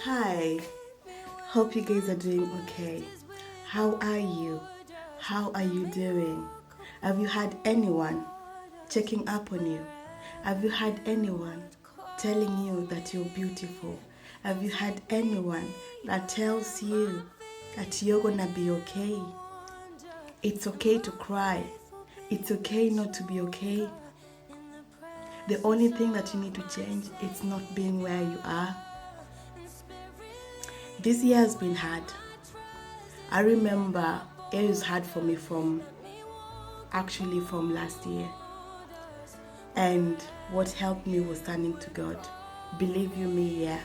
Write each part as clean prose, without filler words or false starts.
Hi, hope you guys are doing okay. How are you? How are you doing? Have you had anyone checking up on you? Have you had anyone telling you that you're beautiful? Have you had anyone that tells you that you're gonna be okay? It's okay to cry. It's okay not to be okay. The only thing that you need to change is not being where you are. This year has been hard. I remember it was hard for me from last year. And what helped me was turning to God. Believe you me, yeah.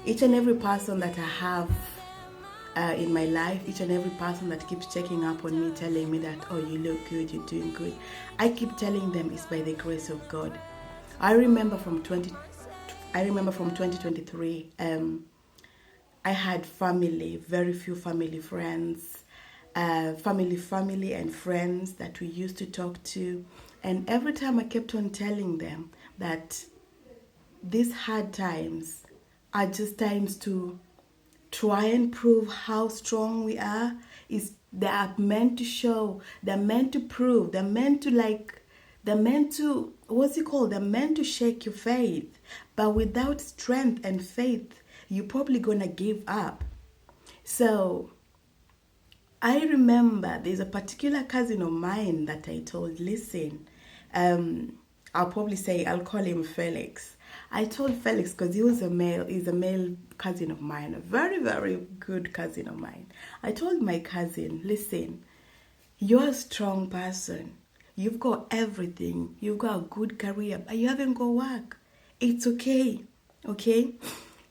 Each and every person that I have in my life, each and every person that keeps checking up on me, telling me that, oh, you look good, you're doing good, I keep telling them it's by the grace of God. I remember from 2023, I had family, very few family friends, family and friends that we used to talk to. And every time I kept on telling them that these hard times are just times to try and prove how strong we are. They are meant to show, they're meant to prove, they're meant to they're meant to shake your faith. But without strength and faith, you're probably gonna give up. So I remember there's a particular cousin of mine that I told, listen, I'll call him Felix. I told Felix because he's a male cousin of mine, a very, very good cousin of mine. I told my cousin, listen, you're a strong person. You've got everything. You've got a good career, but you haven't got work. It's okay, okay?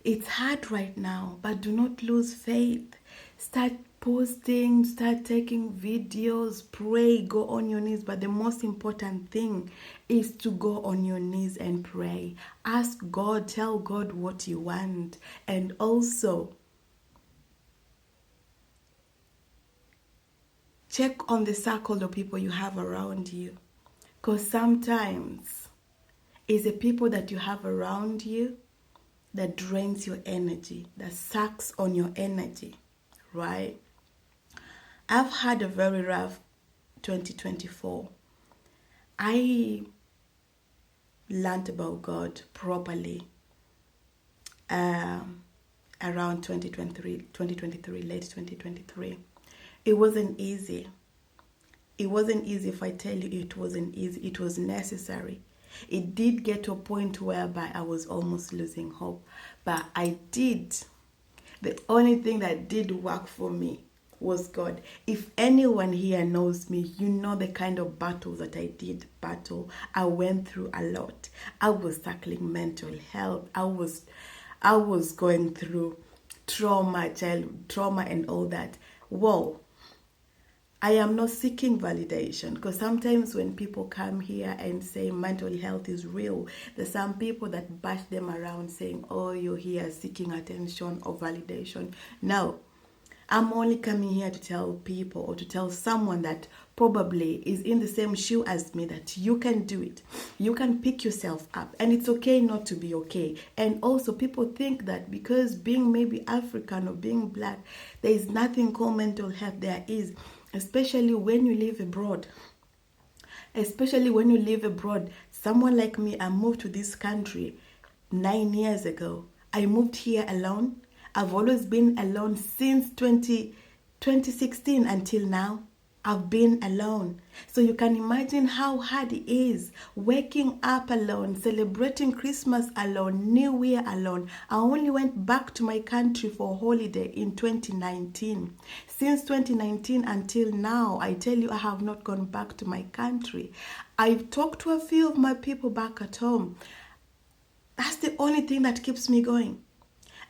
It's hard right now, but do not lose faith. Start posting, start taking videos, pray, go on your knees. But the most important thing is to go on your knees and pray. Ask God, tell God what you want. And also, check on the circle of people you have around you. Because sometimes it's the people that you have around you that drains your energy, that sucks on your energy, right? I've had a very rough 2024. I learned about God properly around 2023, late 2023. It wasn't easy. It wasn't easy. If I tell you it wasn't easy, it was necessary. It did get to a point whereby I was almost losing hope. But I did. The only thing that did work for me was God. If anyone here knows me, you know the kind of battles that I did battle. I went through a lot. I was tackling mental health. I was going through trauma and all that. Whoa. I am not seeking validation, because sometimes when people come here and say mental health is real, there's some people that bash them around saying, oh, you're here seeking attention or validation. No, I'm only coming here to tell people, or to tell someone that probably is in the same shoe as me, that you can do it. You can pick yourself up, and it's okay not to be okay. And also, people think that because being maybe African or being black, there is nothing called mental health. There is. Especially when you live abroad. Someone like me, I moved to this country 9 years ago. I moved here alone. I've always been alone since 2016 until now. I've been alone. So you can imagine how hard it is waking up alone, celebrating Christmas alone, New Year alone. I only went back to my country for a holiday in 2019. Since 2019 until now, I tell you, I have not gone back to my country. I've talked to a few of my people back at home. That's the only thing that keeps me going.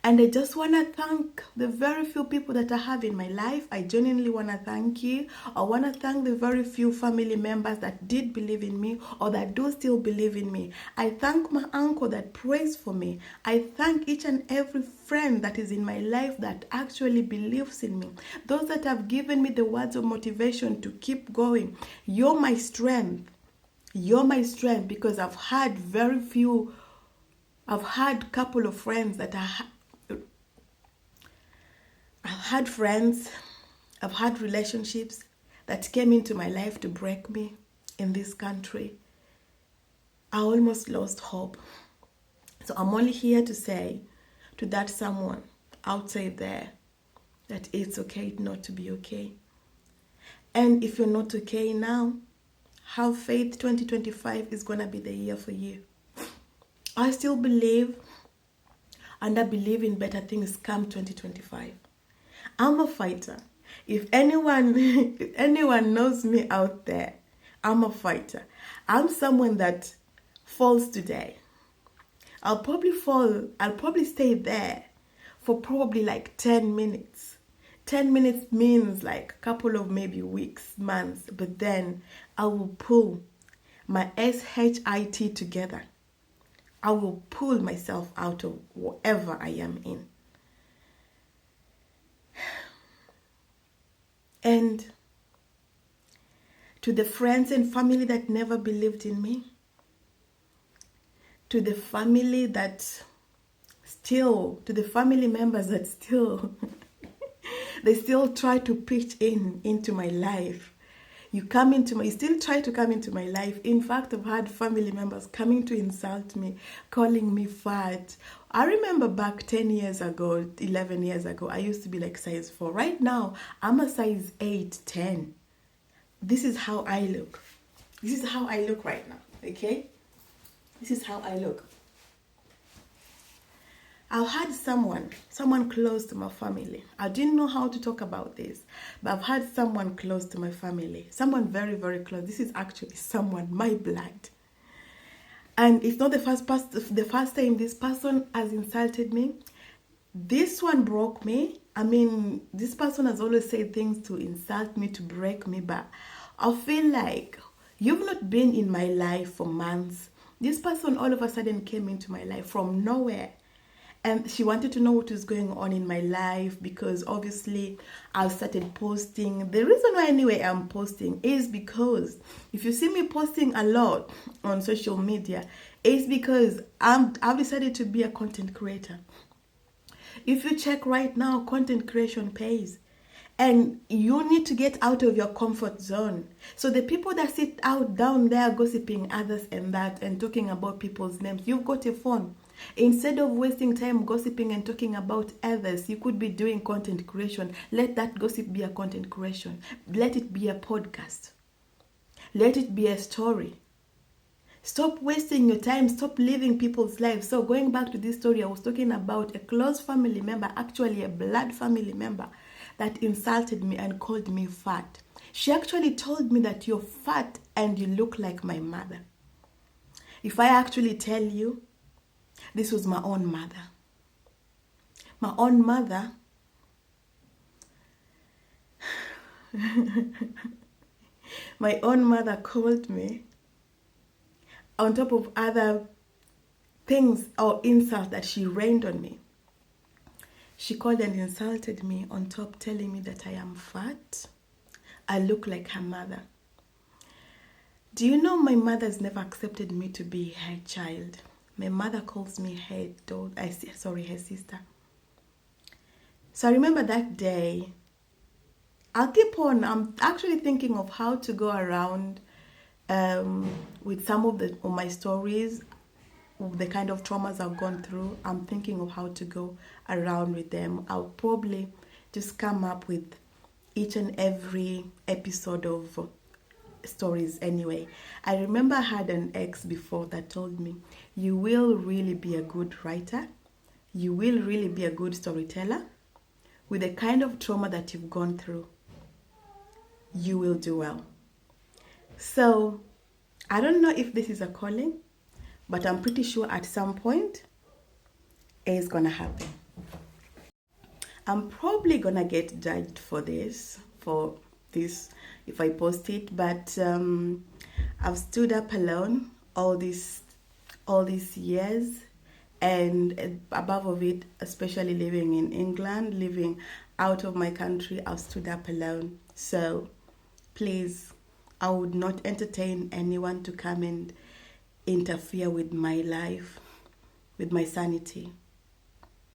And I just want to thank the very few people that I have in my life. I genuinely want to thank you. I want to thank the very few family members that did believe in me, or that do still believe in me. I thank my uncle that prays for me. I thank each and every friend that is in my life that actually believes in me. Those that have given me the words of motivation to keep going. You're my strength. You're my strength, because I've had a couple of friends that are I've had friends, I've had relationships that came into my life to break me in this country. I almost lost hope. So I'm only here to say to that someone outside there that it's okay not to be okay. And if you're not okay now, have faith. 2025 is going to be the year for you. I still believe, and I believe in better things come 2025. I'm a fighter. If anyone knows me out there, I'm a fighter. I'm someone that falls today. I'll probably stay there for probably like 10 minutes. 10 minutes means like a couple of maybe weeks, months, but then I will pull my SHIT together. I will pull myself out of whatever I am in. And to the friends and family that never believed in me, to the family members that still they still try to pitch into my life. You still try to come into my life. In fact, I've had family members coming to insult me, calling me fat. I remember back 10 years ago, 11 years ago, I used to be like size 4. Right now, I'm a size 8, 10. This is how I look. This is how I look right now, okay? This is how I look. I've had someone close to my family. I didn't know how to talk about this, but I've had someone close to my family. Someone very, very close. This is actually someone, my blood. And it's not the first time this person has insulted me. This one broke me. I mean, this person has always said things to insult me, to break me, but I feel like you've not been in my life for months. This person all of a sudden came into my life from nowhere. And she wanted to know what was going on in my life because obviously I started posting. The reason why anyway I'm posting is because if you see me posting a lot on social media, it's because I've decided to be a content creator. If you check right now, content creation pays. And you need to get out of your comfort zone. So the people that sit out down there gossiping others and that and talking about people's names, you've got a phone. Instead of wasting time gossiping and talking about others, you could be doing content creation. Let that gossip be a content creation. Let it be a podcast. Let it be a story. Stop wasting your time. Stop living people's lives. So going back to this story, I was talking about a close family member, actually a blood family member, that insulted me and called me fat. She actually told me that you're fat and you look like my mother. If I actually tell you, this was my own mother. My own mother. My own mother called me, on top of other things or insults that she rained on me. She called and insulted me on top, telling me that I am fat. I look like her mother. Do you know my mother has never accepted me to be her child? My mother calls me her sister. So I remember that day. I'm actually thinking of how to go around with some of my stories, the kind of traumas I've gone through. I'm thinking of how to go around with them. I'll probably just come up with each and every episode of stories anyway. I remember I had an ex before that told me, you will really be a good writer. You will really be a good storyteller. With the kind of trauma that you've gone through, you will do well. So I don't know if this is a calling, but I'm pretty sure at some point it's gonna happen. I'm probably gonna get judged for this if I post it, but I've stood up alone all these years, and above of it, especially living in England, living out of my country, I've stood up alone. So please, I would not entertain anyone to come and interfere with my life, with my sanity.